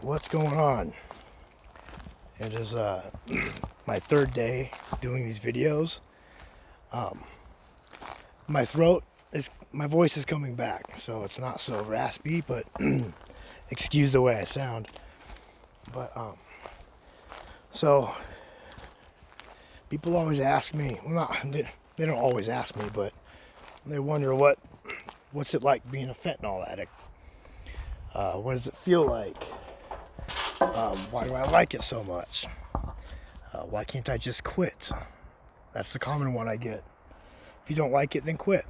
What's going on? It is my third day doing these videos. My voice is coming back, so it's not so raspy, but excuse the way I sound. But so people always ask me, well, not they don't always ask me, but they wonder what's it like being a fentanyl addict. What does it feel like? Why do I like it so much? Why can't I just quit? That's the common one I get. If you don't like it, then quit.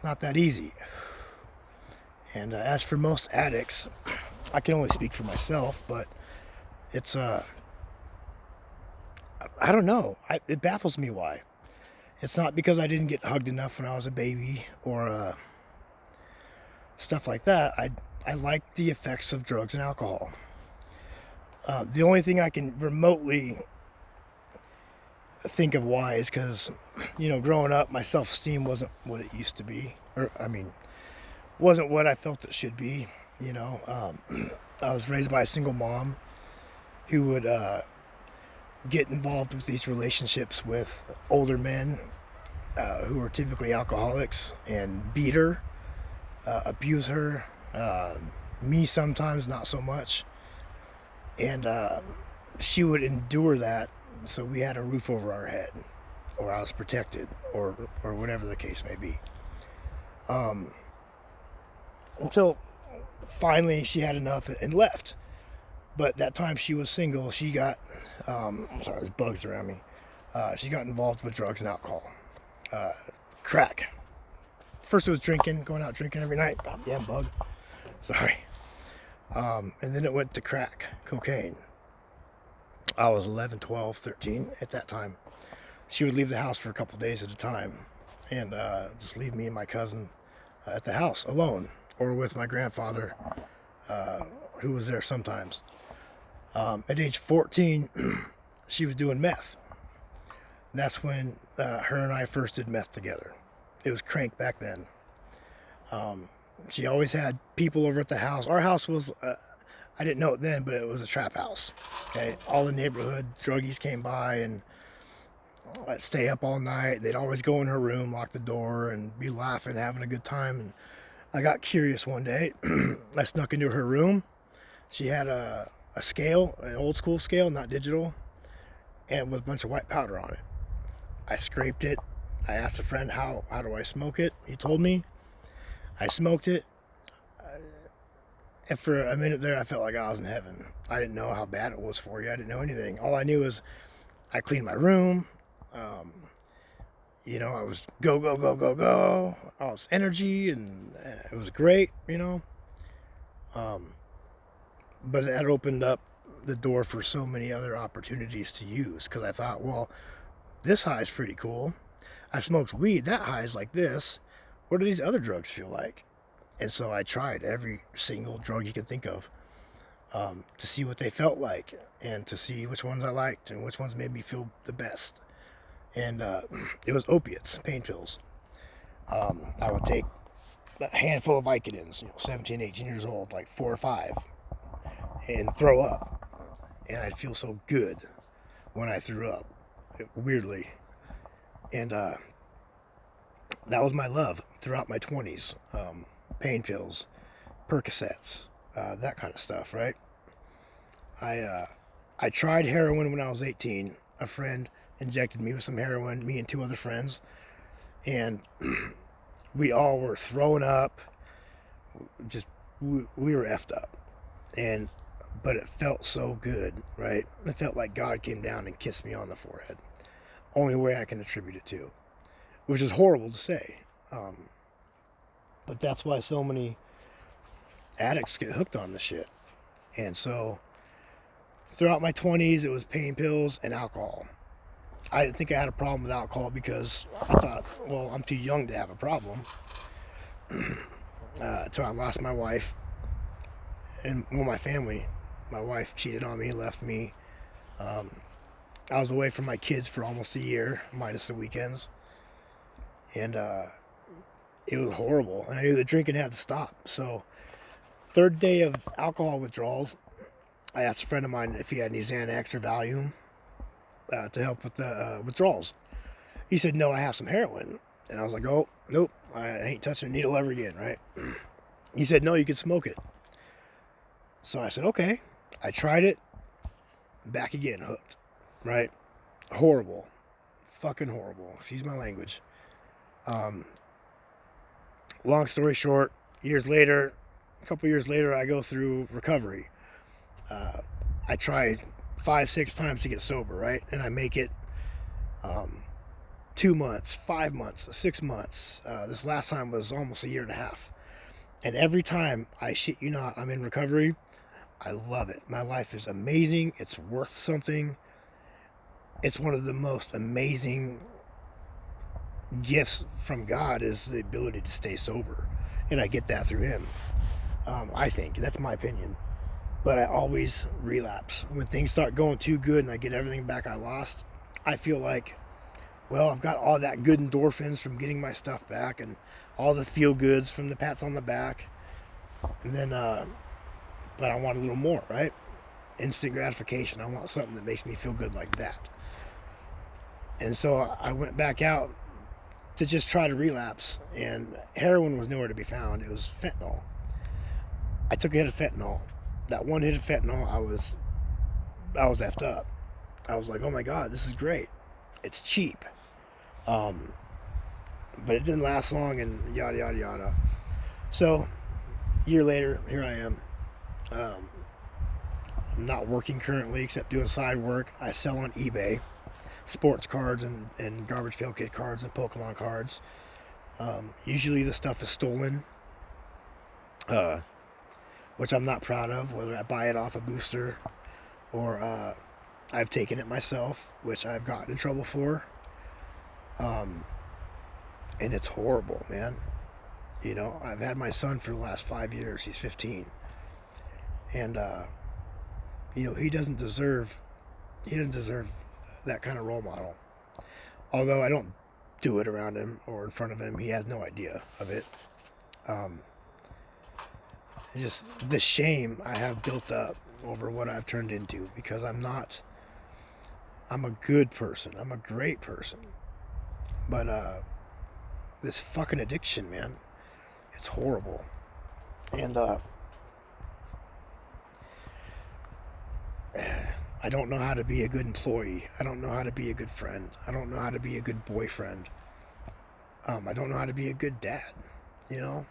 Not that easy. And as for most addicts, I can only speak for myself, but it's I don't know. It baffles me why. It's not because I didn't get hugged enough when I was a baby or stuff like that. I like the effects of drugs and alcohol. The only thing I can remotely think of why is because, growing up, my self-esteem wasn't what it used to be. Wasn't what I felt it should be. I was raised by a single mom who would get involved with these relationships with older men who were typically alcoholics and beat her, abuse her, me sometimes, not so much. And she would endure that so we had a roof over our head, or I was protected, or whatever the case may be. Until finally she had enough and left. But that time she was single, she got, I'm sorry, there's bugs around me. She got involved with drugs and alcohol. Crack. First it was drinking, going out drinking every night. Goddamn bug. Sorry. And then it went to crack, cocaine. I was 11, 12, 13 at that time. She would leave the house for a couple days at a time and just leave me and my cousin at the house alone, or with my grandfather, who was there sometimes. At age 14, she was doing meth. That's when her and I first did meth together. It was crank back then. She always had people over at the house. Our house was, I didn't know it then, but it was a trap house. Okay, all the neighborhood druggies came by and I'd stay up all night. They'd always go in her room, lock the door, and be laughing, having a good time. And I got curious one day. I snuck into her room. She had a scale, an old school scale, not digital, and with a bunch of white powder on it. I scraped it. I asked a friend, how do I smoke it? He told me. I smoked it. And for a minute there, I felt like I was in heaven. I didn't know how bad it was for you. I didn't know anything. All I knew was I cleaned my room. I was go, go, go, go, go. All this energy, and it was great, But that opened up the door for so many other opportunities to use, because I thought, well, this high is pretty cool. I smoked weed. That high is like this. What do these other drugs feel like? And so I tried every single drug you could think of to see what they felt like and to see which ones I liked and which ones made me feel the best. And it was opiates, pain pills. I would take a handful of Vicodins, 17, 18 years old, like 4 or 5, and throw up. And I'd feel so good when I threw up, weirdly. And that was my love throughout my 20s. Pain pills, Percocets, that kind of stuff, right? I tried heroin when I was 18. A friend injected me with some heroin, me and 2 other friends, and we all were throwing up. Just we were effed up, but it felt so good, right? It felt like God came down and kissed me on the forehead. Only way I can attribute it to, which is horrible to say. But that's why so many addicts get hooked on this shit. And so throughout my 20s, it was pain pills and alcohol. I didn't think I had a problem with alcohol because I thought, well, I'm too young to have a problem. Until I lost my wife and my family. My wife cheated on me, left me. I was away from my kids for almost a year, minus the weekends. And it was horrible, and I knew the drinking had to stop. So Third day of alcohol withdrawals, I asked a friend of mine if he had any Xanax or Valium to help with the withdrawals. He said, no, I have some heroin. And I was like, oh, nope, I ain't touching a needle ever again, right? He said, no, you can smoke it. So I said, okay. I tried it. Back again, hooked, right? Horrible. Fucking horrible. Excuse my language. Long story short, a couple years later, I go through recovery. I tried 5-6 times to get sober, right? And I make it 2 months, 5 months, 6 months. This last time was almost a year and a half. And every time, I shit you not, I'm in recovery, I love it. My life is amazing. It's worth something. It's one of the most amazing gifts from God is the ability to stay sober. And I get that through him. I think. That's my opinion. But I always relapse. When things start going too good and I get everything back I lost, I feel like, well, I've got all that good endorphins from getting my stuff back and all the feel goods from the pats on the back. And then, but I want a little more, right? Instant gratification. I want something that makes me feel good like that. And so I went back out to just try to relapse, and heroin was nowhere to be found. It was fentanyl. I took a hit of fentanyl. That one hit of fentanyl, I was effed up. I was like, oh my God, this is great. It's cheap. But it didn't last long, and yada, yada, yada. So, a year later, here I am. I'm not working currently except doing side work. I sell on eBay sports cards and garbage pail kid cards and Pokemon cards. Usually the stuff is stolen, which I'm not proud of, whether I buy it off a booster or I've taken it myself, which I've gotten in trouble for. And it's horrible, man. You know, I've had my son for the last 5 years. He's 15. And, you know, he doesn't deserve that kind of role model. Although I don't do it around him or in front of him, he has no idea of it. Just the shame I have built up over what I've turned into, because I'm a good person. I'm a great person. But this fucking addiction, man, it's horrible. And I don't know how to be a good employee. I don't know how to be a good friend. I don't know how to be a good boyfriend. I don't know how to be a good dad, you know?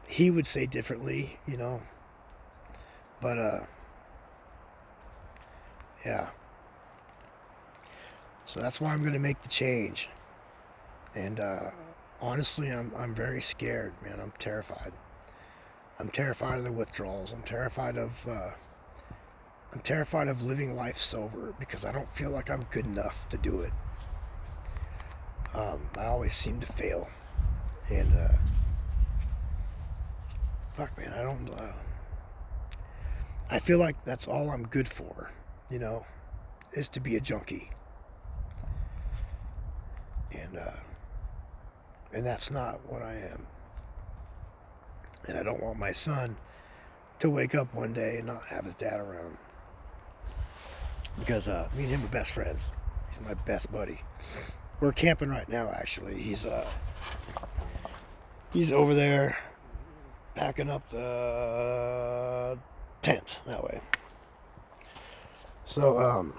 He would say differently, you know? But, yeah. So that's why I'm going to make the change. And, honestly, I'm very scared, man. I'm terrified. I'm terrified of the withdrawals. I'm terrified of living life sober because I don't feel like I'm good enough to do it. I always seem to fail, and fuck, man, I feel like that's all I'm good for, you know, is to be a junkie, and that's not what I am. And I don't want my son to wake up one day and not have his dad around. Because me and him are best friends. He's my best buddy. We're camping right now, actually. He's over there packing up the tent that way. So,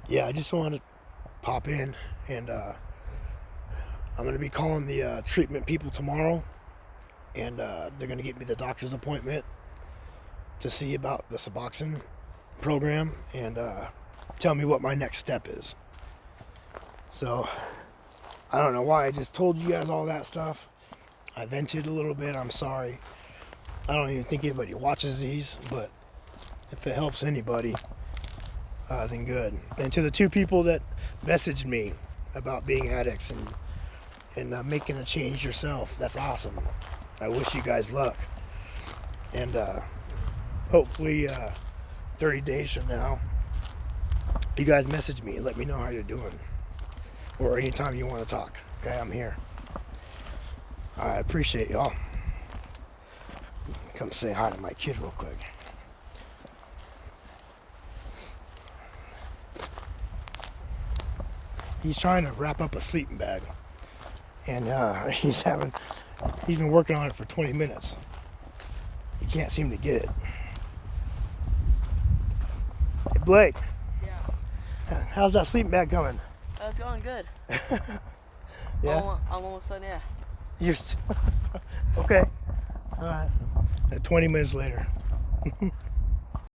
yeah, I just wanted to pop in, and I'm going to be calling the treatment people tomorrow. And they're going to get me the doctor's appointment to see about the Suboxone program and tell me what my next step is. So, I don't know why I just told you guys all that stuff. I vented a little bit. I'm sorry. I don't even think anybody watches these, but if it helps anybody, then good. And to the 2 people that messaged me about being addicts and making a change yourself, that's awesome. I wish you guys luck. And hopefully 30 days from now, you guys message me and let me know how you're doing. Or anytime you want to talk. Okay, I'm here. I appreciate y'all. Come say hi to my kid real quick. He's trying to wrap up a sleeping bag, and he's been working on it for 20 minutes. He can't seem to get it. Hey Blake. Yeah. How's that sleeping bag coming? It's going good. Yeah? I'm almost done, yeah. You're okay. All right. 20 minutes later.